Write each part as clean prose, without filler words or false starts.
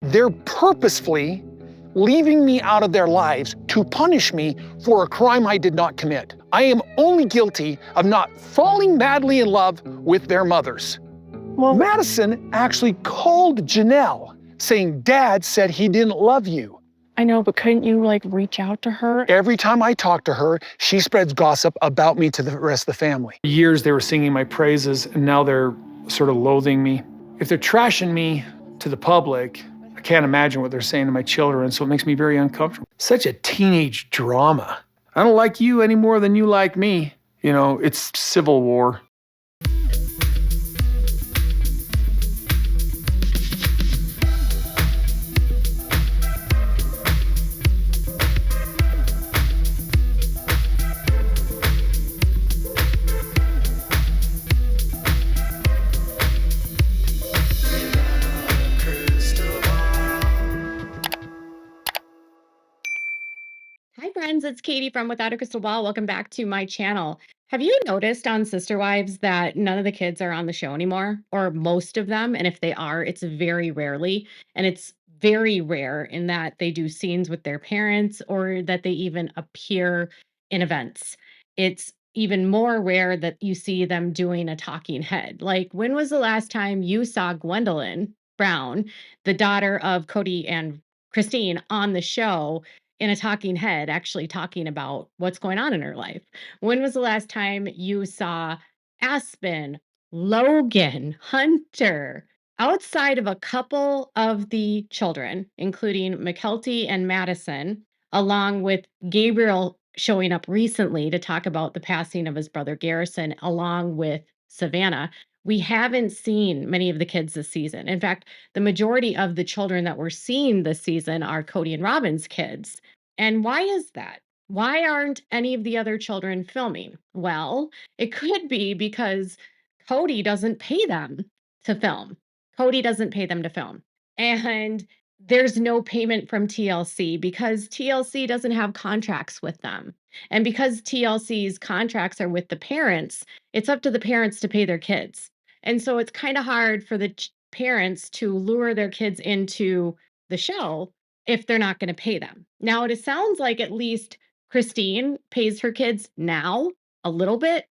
They're purposefully leaving me out of their lives to punish me for a crime I did not commit. I am only guilty of not falling madly in love with their mothers. Well, Madison actually called Janelle, saying Dad said he didn't love you. I know, but couldn't you like reach out to her? Every time I talk to her, she spreads gossip about me to the rest of the family. For years they were singing my praises, and now they're sort of loathing me. If they're trashing me to the public, I can't imagine what they're saying to my children, so it makes me very uncomfortable. Such a teenage drama. I don't like you any more than you like me. You know, it's civil war. Hi, friends. It's Katie from Without a Crystal Ball. Welcome back to my channel. Have you noticed on Sister Wives that none of the kids are on the show anymore, or most of them? And if they are, it's very rarely. And it's very rare in that they do scenes with their parents or that they even appear in events. It's even more rare that you see them doing a talking head. Like, when was the last time you saw Gwendolyn Brown, the daughter of Kody and Christine, on the show in a talking head, actually talking about what's going on in her life? When was the last time you saw Aspen, Logan, Hunter, outside of a couple of the children, including McKelty and Madison, along with Gabriel showing up recently to talk about the passing of his brother Garrison, along with Savannah? We haven't seen many of the kids this season. In fact, the majority of the children that we're seeing this season are Kody and Robin's kids. And why is that? Why aren't any of the other children filming? Well, it could be because Kody doesn't pay them to film. Kody doesn't pay them to film. And there's no payment from TLC because TLC doesn't have contracts with them. And because TLC's contracts are with the parents, it's up to the parents to pay their kids. And so it's kind of hard for the parents to lure their kids into the show if they're not going to pay them. Now, it sounds like at least Christine pays her kids now a little bit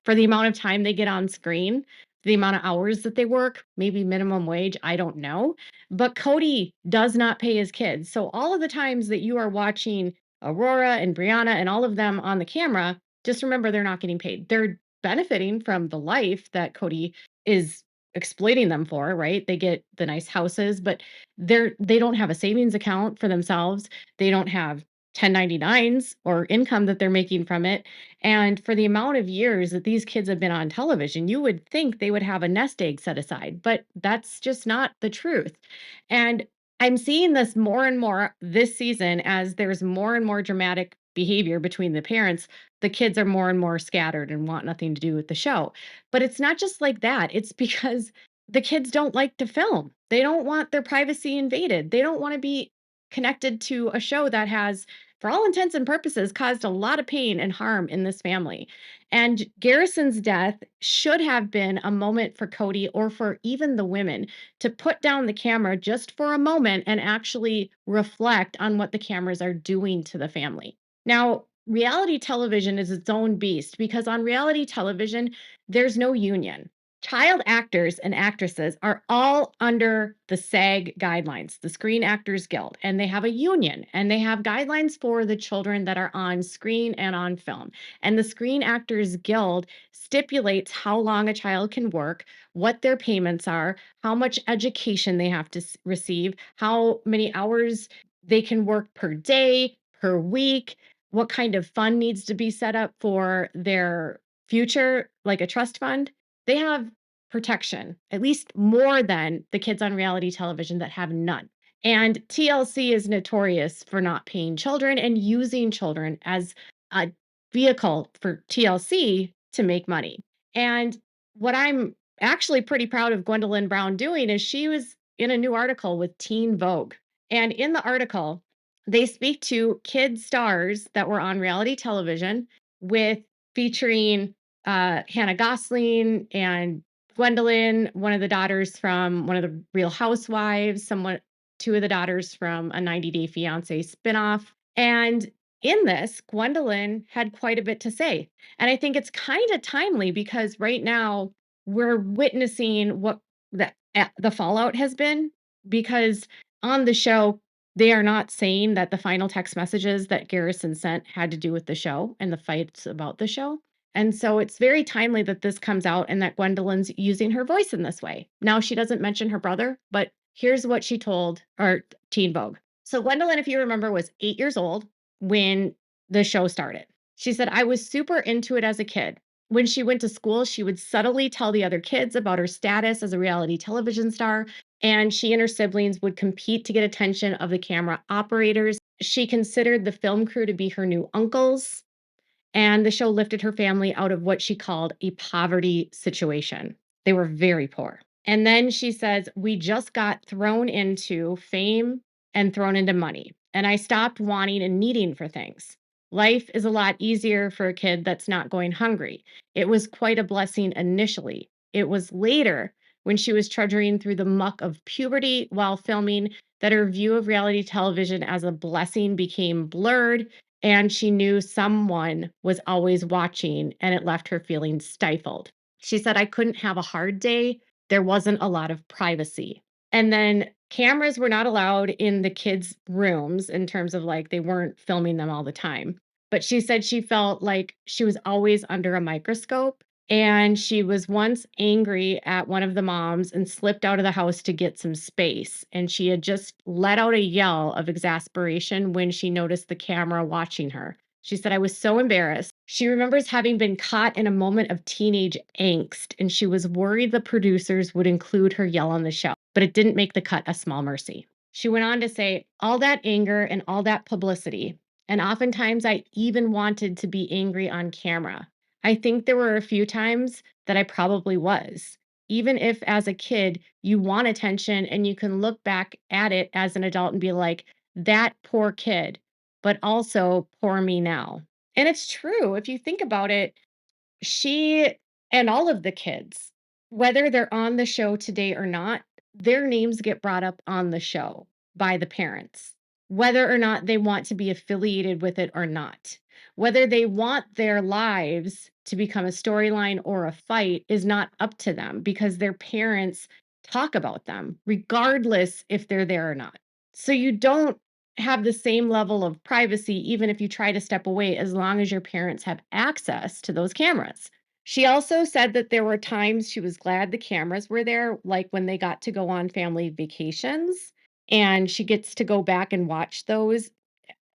for the amount of time they get on screen, the amount of hours that they work, maybe minimum wage, I don't know. But Kody does not pay his kids. So all of the times that you are watching Aurora and Brianna and all of them on the camera, just remember they're not getting paid. They're benefiting from the life that Kody is exploiting them for, right? They get the nice houses, but they don't have a savings account for themselves. They don't have 1099s or income that they're making from it. And for the amount of years that these kids have been on television, you would think they would have a nest egg set aside, but that's just not the truth. And I'm seeing this more and more this season as there's more and more dramatic behavior between the parents. The kids are more and more scattered and want nothing to do with the show. But it's not just like that. It's because the kids don't like to film. They don't want their privacy invaded. They don't want to be connected to a show that has, for all intents and purposes, caused a lot of pain and harm in this family. And Garrison's death should have been a moment for Kody or for even the women to put down the camera just for a moment and actually reflect on what the cameras are doing to the family. Now, reality television is its own beast because on reality television, there's no union. Child actors and actresses are all under the SAG guidelines, the Screen Actors Guild, and they have a union and they have guidelines for the children that are on screen and on film. And the Screen Actors Guild stipulates how long a child can work, what their payments are, how much education they have to receive, how many hours they can work per day, per week, what kind of fund needs to be set up for their future, like a trust fund. They have protection, at least more than the kids on reality television that have none. And TLC is notorious for not paying children and using children as a vehicle for TLC to make money. And what I'm actually pretty proud of Gwendolyn Brown doing is she was in a new article with Teen Vogue. And in the article, they speak to kid stars that were on reality television with featuring Hannah Gosling and Gwendolyn, one of the daughters from one of the Real Housewives, someone two of the daughters from a 90 Day Fiancé spinoff. And in this, Gwendolyn had quite a bit to say. And I think it's kind of timely because right now we're witnessing what the fallout has been, because on the show, they are not saying that the final text messages that Garrison sent had to do with the show and the fights about the show. And so it's very timely that this comes out and that Gwendolyn's using her voice in this way. Now, she doesn't mention her brother, but here's what she told our Teen Vogue. So, Gwendolyn, if you remember, was 8 years old when the show started. She said, I was super into it as a kid. When she went to school, she would subtly tell the other kids about her status as a reality television star, and she and her siblings would compete to get attention of the camera operators. She considered the film crew to be her new uncles, and the show lifted her family out of what she called a poverty situation. They were very poor. And then she says, we just got thrown into fame and thrown into money. And I stopped wanting and needing for things. Life is a lot easier for a kid that's not going hungry. It was quite a blessing initially. It was later, when she was trudging through the muck of puberty while filming, that her view of reality television as a blessing became blurred, and she knew someone was always watching, and it left her feeling stifled. She said, I couldn't have a hard day. There wasn't a lot of privacy. And then cameras were not allowed in the kids' rooms, in terms of like they weren't filming them all the time. But she said she felt like she was always under a microscope. And she was once angry at one of the moms and slipped out of the house to get some space. And she had just let out a yell of exasperation when she noticed the camera watching her. She said, I was so embarrassed. She remembers having been caught in a moment of teenage angst, and she was worried the producers would include her yell on the show, but it didn't make the cut a small mercy. She went on to say, all that anger and all that publicity, and oftentimes I even wanted to be angry on camera. I think there were a few times that I probably was. Even if as a kid you want attention and you can look back at it as an adult and be like, that poor kid, but also poor me now. And it's true. If you think about it, she and all of the kids, whether they're on the show today or not, their names get brought up on the show by the parents, whether or not they want to be affiliated with it or not. Whether they want their lives to become a storyline or a fight is not up to them, because their parents talk about them, regardless if they're there or not. So you don't have the same level of privacy, even if you try to step away, as long as your parents have access to those cameras. She also said that there were times she was glad the cameras were there, like when they got to go on family vacations, and she gets to go back and watch those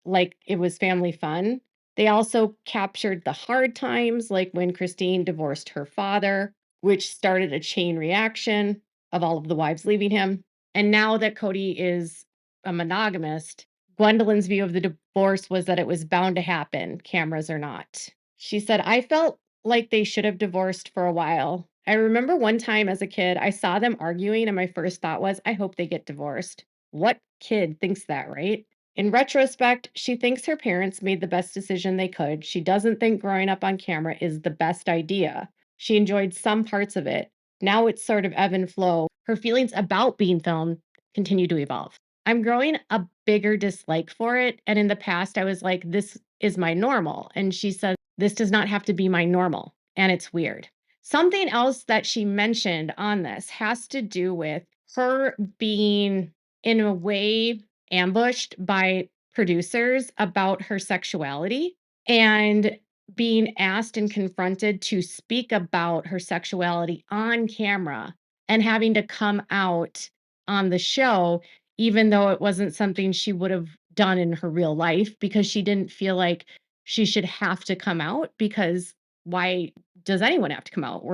like it was family fun. They also captured the hard times, like when Christine divorced her father, which started a chain reaction of all of the wives leaving him. And now that Kody is a monogamist, Gwendolyn's view of the divorce was that it was bound to happen, cameras or not. She said, I felt like they should have divorced for a while. I remember one time as a kid, I saw them arguing, and my first thought was, I hope they get divorced. What kid thinks that, right? In retrospect, she thinks her parents made the best decision they could. She doesn't think growing up on camera is the best idea. She enjoyed some parts of it. Now it's sort of ebb and flow. Her feelings about being filmed continue to evolve. I'm growing a bigger dislike for it. And in the past, I was like, this is my normal. And she said, this does not have to be my normal. And it's weird. Something else that she mentioned on this has to do with her being, in a way, ambushed by producers about her sexuality, and being asked and confronted to speak about her sexuality on camera, and having to come out on the show, even though it wasn't something she would have done in her real life, because she didn't feel like she should have to come out, because why does anyone have to come out?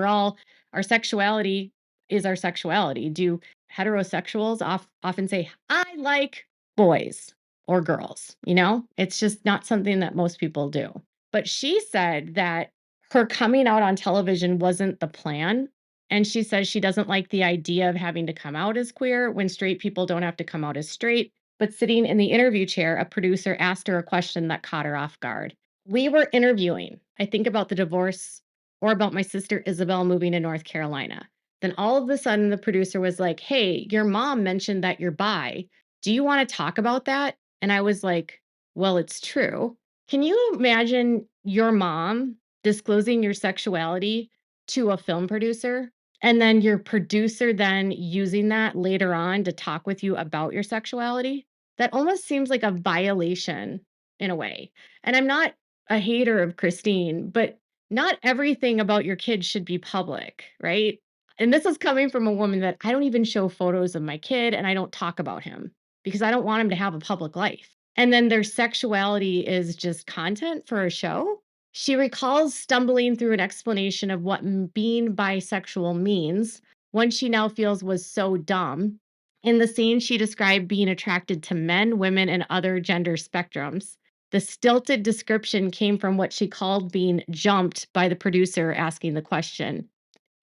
Our sexuality is our sexuality. Do heterosexuals often say, I like boys or girls? It's just not something that most people do. But she said that her coming out on television wasn't the plan. And she says she doesn't like the idea of having to come out as queer when straight people don't have to come out as straight. But sitting in the interview chair, a producer asked her a question that caught her off guard. We were interviewing, I think, about the divorce or about my sister Isabel moving to North Carolina. Then all of a sudden, the producer was like, hey, your mom mentioned that you're bi. Do you want to talk about that? And I was like, well, it's true. Can you imagine your mom disclosing your sexuality to a film producer? And then your producer then using that later on to talk with you about your sexuality? That almost seems like a violation in a way. And I'm not a hater of Christine, but not everything about your kids should be public, right? And this is coming from a woman that I don't even show photos of my kid and I don't talk about him because I don't want him to have a public life. And then their sexuality is just content for a show. She recalls stumbling through an explanation of what being bisexual means, one she now feels was so dumb. In the scene, she described being attracted to men, women, and other gender spectrums. The stilted description came from what she called being jumped by the producer asking the question.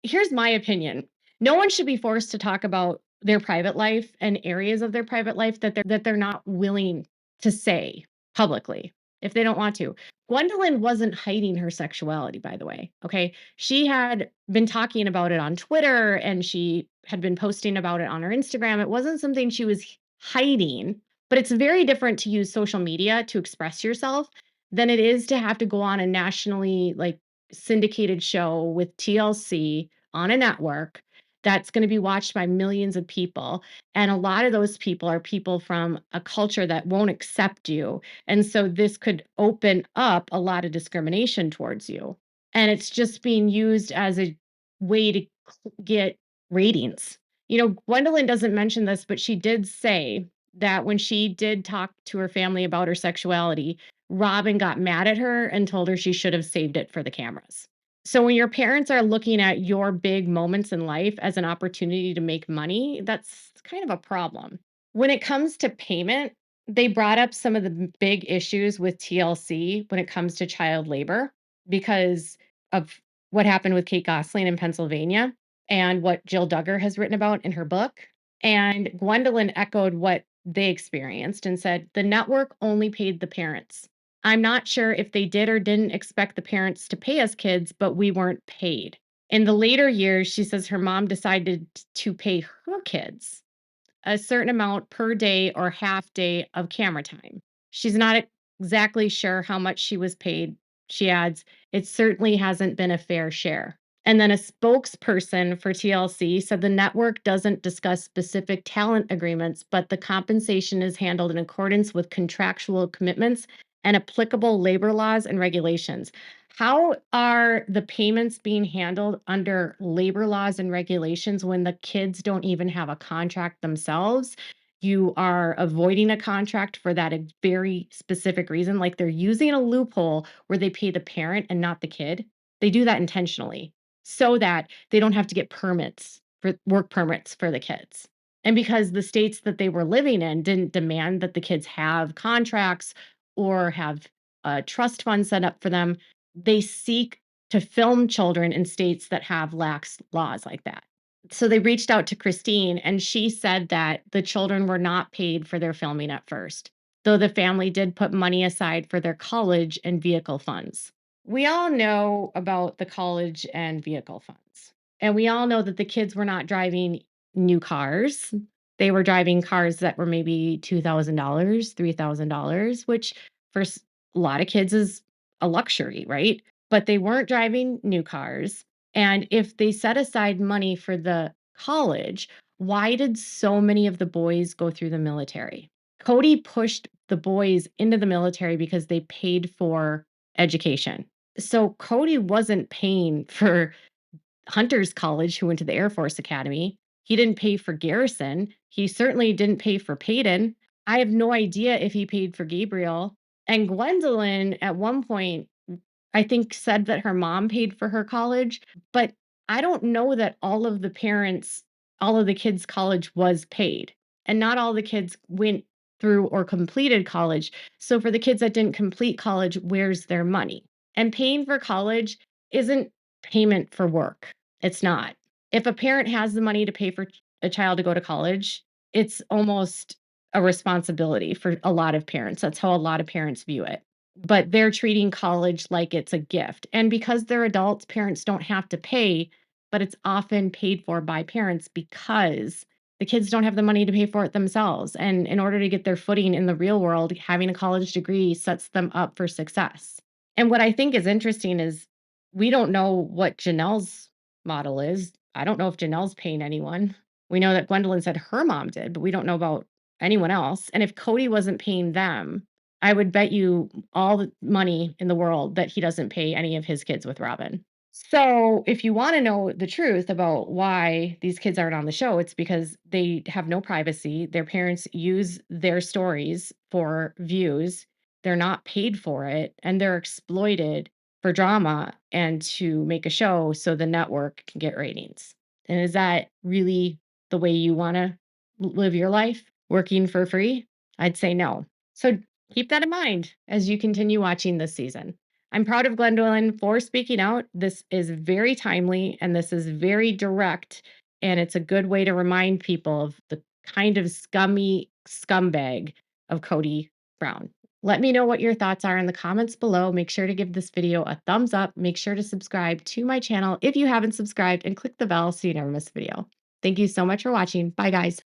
Here's my opinion. No one should be forced to talk about their private life and areas of their private life that they're not willing to say publicly if they don't want to. Gwendolyn wasn't hiding her sexuality, by the way. Okay. She had been talking about it on Twitter and she had been posting about it on her Instagram. It wasn't something she was hiding, but it's very different to use social media to express yourself than it is to have to go on a nationally syndicated show with TLC on a network that's going to be watched by millions of people. And a lot of those people are people from a culture that won't accept you. And so this could open up a lot of discrimination towards you. And it's just being used as a way to get ratings. Gwendolyn doesn't mention this, but she did say that when she did talk to her family about her sexuality, Robin got mad at her and told her she should have saved it for the cameras. So when your parents are looking at your big moments in life as an opportunity to make money, that's kind of a problem. When it comes to payment, they brought up some of the big issues with TLC when it comes to child labor because of what happened with Kate Gosselin in Pennsylvania and what Jill Duggar has written about in her book. And Gwendolyn echoed what they experienced and said the network only paid the parents. I'm not sure if they did or didn't expect the parents to pay us kids, but we weren't paid. In the later years, she says her mom decided to pay her kids a certain amount per day or half day of camera time. She's not exactly sure how much she was paid. She adds, it certainly hasn't been a fair share. And then a spokesperson for TLC said the network doesn't discuss specific talent agreements, but the compensation is handled in accordance with contractual commitments and applicable labor laws and regulations. How are the payments being handled under labor laws and regulations when the kids don't even have a contract themselves? You are avoiding a contract for that a very specific reason. Like they're using a loophole where they pay the parent and not the kid. They do that intentionally so that they don't have to get permits for work permits for the kids. And because the states that they were living in didn't demand that the kids have contracts or have a trust fund set up for them, they seek to film children in states that have lax laws like that. So they reached out to Christine, and she said that the children were not paid for their filming at first, though the family did put money aside for their college and vehicle funds. We all know about the college and vehicle funds, and we all know that the kids were not driving new cars. They were driving cars that were maybe $2,000, $3,000, which for a lot of kids is a luxury, right? But they weren't driving new cars. And if they set aside money for the college, why did so many of the boys go through the military? Kody pushed the boys into the military because they paid for education. So Kody wasn't paying for Hunter's college, who went to the Air Force Academy. He didn't pay for Garrison. He certainly didn't pay for Peyton. I have no idea if he paid for Gabriel. And Gwendolyn, at one point, I think said that her mom paid for her college, but I don't know that all of the kids' college was paid. And not all the kids went through or completed college. So for the kids that didn't complete college, where's their money? And paying for college isn't payment for work. It's not. If a parent has the money to pay for a child to go to college, it's almost a responsibility for a lot of parents. That's how a lot of parents view it. But they're treating college like it's a gift. And because they're adults, parents don't have to pay, but it's often paid for by parents because The kids don't have the money to pay for it themselves. And in order to get their footing in the real world, having a college degree sets them up for success. And what I think is interesting is we don't know what Janelle's model is. I don't know if Janelle's paying anyone. We know that Gwendolyn said her mom did, but we don't know about anyone else. And if Kody wasn't paying them, I would bet you all the money in the world that he doesn't pay any of his kids with Robin. So, if you want to know the truth about why these kids aren't on the show, it's because they have no privacy. Their parents use their stories for views. They're not paid for it, and they're exploited for drama and to make a show so the network can get ratings. And is that really the way you want to live your life, working for free? I'd say no. So keep that in mind as you continue watching this season. I'm proud of Gwendolyn for speaking out. This is very timely and this is very direct. And it's a good way to remind people of the kind of scummy scumbag of Kody Brown. Let me know what your thoughts are in the comments below. Make sure to give this video a thumbs up. Make sure to subscribe to my channel if you haven't subscribed and click the bell so you never miss a video. Thank you so much for watching. Bye, guys.